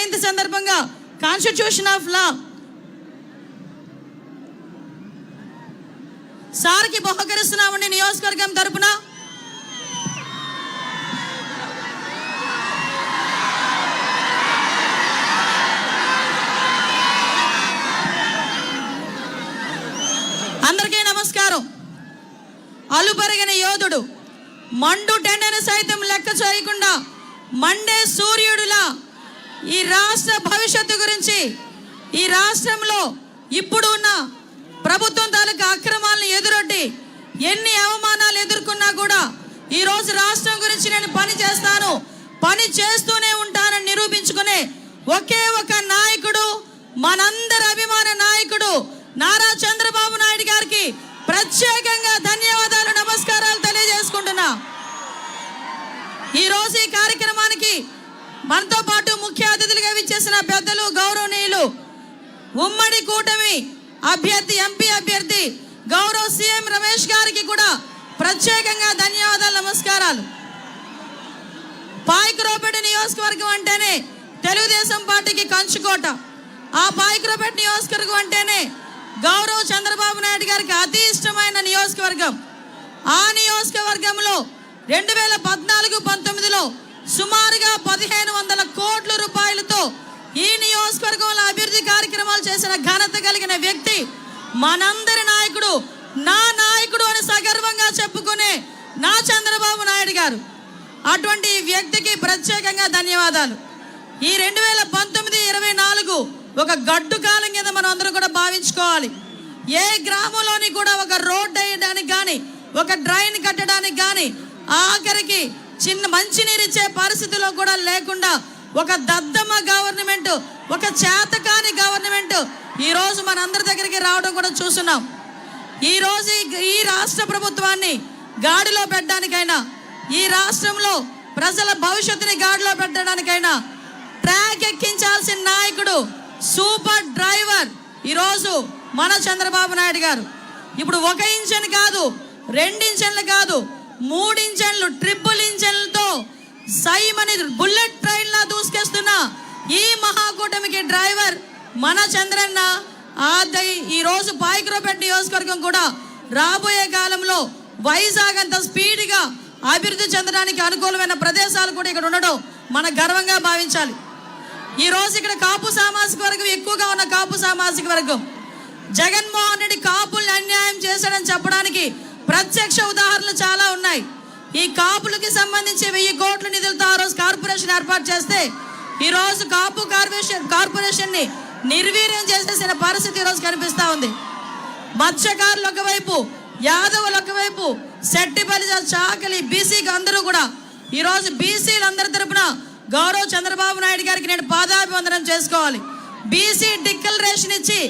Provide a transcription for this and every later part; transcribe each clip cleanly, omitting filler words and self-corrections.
జయంతి సందర్భంగా constitution of law సార్కి బహుకరిస్తున్నామండి నియోజకవర్గం తరపున. అందరికీ నమస్కారం. అలుపెరగిన యోధుడు, మండు టెండను సైతం లెక్క చేయకుండా మండే సూర్యుడులా ఈ రాష్ట్ర భవిష్యత్తు గురించి, ఈ రాష్ట్రంలో ఇప్పుడు ఉన్న ప్రభుత్వం తాలూకా అక్రమాలను ఎదురొడ్డి ఎన్ని అవమానాలు ఎదుర్కొన్నా కూడా ఈరోజు రాష్ట్రం గురించి నేను పని చేస్తాను, పని చేస్తూనే ఉంటానని నిరూపించుకునే ఒకే ఒక నాయకుడు, మనందరి అభిమాన నాయకుడు నారా చంద్రబాబు నాయుడు గారికి ప్రత్యేకంగా ధన్యవాదాలు, నమస్కారాలు తెలియజేసుకుంటున్నా. ఈరోజు ఈ కార్యక్రమానికి మనతో పాటు ముఖ్య అతిథులుగా విచ్చేసిన పెద్దలు, గౌరవనీయులు, ఉమ్మడి కూటమి అభ్యర్థి, ఎంపీ అభ్యర్థి గౌరవ సీఎం రమేష్ గారికి కూడా ప్రత్యేకంగా ధన్యవాదాలు, నమస్కారాలు. పాయకరావుపేట నియోజకవర్గం అంటేనే తెలుగుదేశం పార్టీకి కంచుకోట. ఆ పాయకరావుపేట నియోజకవర్గం అంటేనే గౌరవ చంద్రబాబు నాయుడు గారికి అతి ఇష్టమైన నియోజకవర్గం. ఆ నియోజకవర్గంలో 2014-19లో సుమారుగా 1500 కోట్ల రూపాయలతో ఈ నియోజకవర్గంలో అభివృద్ధి కార్యక్రమాలు చేసిన ఘనత కలిగిన వ్యక్తి మనందరి నాయకుడు, నా నాయకుడు అని సగర్వంగా చెప్పుకునే నా చంద్రబాబు నాయుడు గారు. అటువంటి వ్యక్తికి ప్రత్యేకంగా ధన్యవాదాలు. ఈ 2019-24 ఒక గడ్డు కాలం కింద మనం అందరూ కూడా భావించుకోవాలి. ఏ గ్రామంలోని కూడా ఒక రోడ్డు వేయడానికి కానీ, ఒక డ్రైన్ కట్టడానికి కానీ, ఆఖరికి చిన్న మంచినీరు ఇచ్చే పరిస్థితిలో కూడా లేకుండా ఒక దద్దమ్మ గవర్నమెంట్, ఒక చేతకాని గవర్నమెంట్ ఈరోజు మనందరి దగ్గరికి రావడం కూడా చూస్తున్నాం. ఈరోజు ఈ రాష్ట్ర ప్రభుత్వాన్ని గాడిలో పెట్టడానికైనా, ఈ రాష్ట్రంలో ప్రజల భవిష్యత్తుని గాడిలో పెట్టడానికైనా ట్రాక్ ఎక్కించాల్సిన నాయకుడు, సూపర్ డ్రైవర్ ఈరోజు మన చంద్రబాబు నాయుడు గారు. ఇప్పుడు 1 ఇంజన్ కాదు, 2 ఇంజన్లు కాదు, 3 ఇంజన్లు, ట్రిపుల్ ఇంజన్లతో సైమని బుల్లెట్ ట్రైన్లా దూసుకేస్తున్న ఈ మహాకూటమికి డ్రైవర్ మన చంద్రన్న. ఈరోజు పాయకరావుపేట నియోజకవర్గం కూడా రాబోయే కాలంలో వైజాగ్ అంత స్పీడ్గా అభివృద్ధి చెందడానికి అనుకూలమైన ప్రదేశాలు కూడా ఇక్కడ ఉండడం మన గర్వంగా భావించాలి. ఈరోజు ఇక్కడ కాపు సామాజిక వర్గం ఎక్కువగా ఉన్న కాపు సామాజిక వర్గం, జగన్మోహన్ రెడ్డి కాపుల్ని అన్యాయం చేశాడని చెప్పడానికి ప్రత్యక్ష ఉదాహరణలు చాలా ఉన్నాయి. ఈ కాపులకి సంబంధించి 1000 కోట్ల నిధులతో ఆ రోజు కార్పొరేషన్ ఏర్పాటు చేస్తే ఈరోజు కాపు కార్పొరేషన్ని నిర్వీర్యం చేసేసిన పరిస్థితి ఈరోజు కనిపిస్తూ ఉంది. మత్స్యకారులు ఒకవైపు, యాదవులు ఒకవైపు, శెట్టిపల్లి, చాకలి, బీసీకి అందరూ కూడా ఈరోజు బీసీలందరి తరపున గౌరవ చంద్రబాబు నాయుడు గారికి నేను పాదాభివందనం చేసుకోవాలి. బీసీ డిక్లరేషన్ ఇచ్చి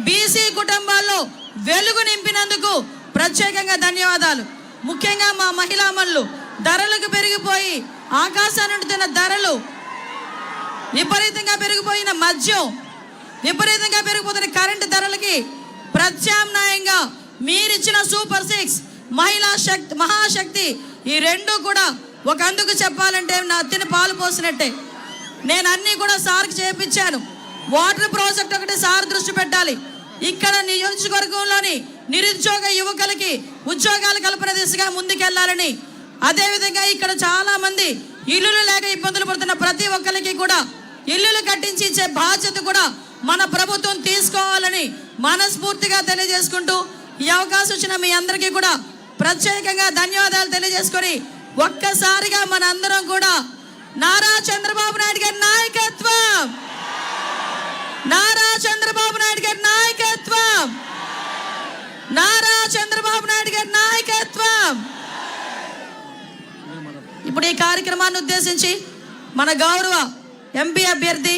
బీసీ కుటుంబాల్లో వెలుగు నింపినందుకు ప్రత్యేకంగా ధన్యవాదాలు. ముఖ్యంగా మా మహిళా మనులు, ధరలకు పెరిగిపోయి ఆకాశాన్ని ధరలు, విపరీతంగా పెరిగిపోయిన మద్యం, విపరీతంగా పెరిగిపోతున్న కరెంటు ధరలకి ప్రత్యామ్నాయంగా మీరిచ్చిన సూపర్ 6 మహిళా శక్తి, మహాశక్తి, ఈ 2 కూడా ఒక అందుకు చెప్పాలంటే నా అత్తిని పాలు పోసినట్టే. నేను అన్నీ కూడా సార్కి చేయించాను. వాటర్ ప్రాజెక్ట్ ఒకటి సార్ దృష్టి పెట్టాలి. ఇక్కడ నియోజకవర్గంలోని నిరుద్యోగ యువకులకి ఉద్యోగాల కల్పన దిశగా ముందుకెళ్లాలని, అదేవిధంగా ఇక్కడ చాలా మంది ఇల్లులు లేక ఇబ్బందులు పడుతున్న ప్రతి ఒక్కరికి కూడా ఇల్లులు కట్టించి ఇచ్చే బాధ్యత కూడా మన ప్రభుత్వం తీసుకోవాలని మనస్ఫూర్తిగా తెలియజేసుకుంటూ, ఈ అవకాశం ఇచ్చిన మీ అందరికీ కూడా ప్రత్యేకంగా ధన్యవాదాలు తెలియజేసుకొని ఒక్కసారిగా మన అందరం కూడా నారా చంద్రబాబు నాయుడు గారి నాయకత్వం, నారా చంద్రబాబు నాయుడు గారి నాయకత్వం, నారా చంద్రబాబు నాయుడు గారి నాయకత్వం. ఇప్పుడు ఈ కార్యక్రమాన్ని ఉద్దేశించి మన గౌరవ ఎంపీ అభ్యర్థి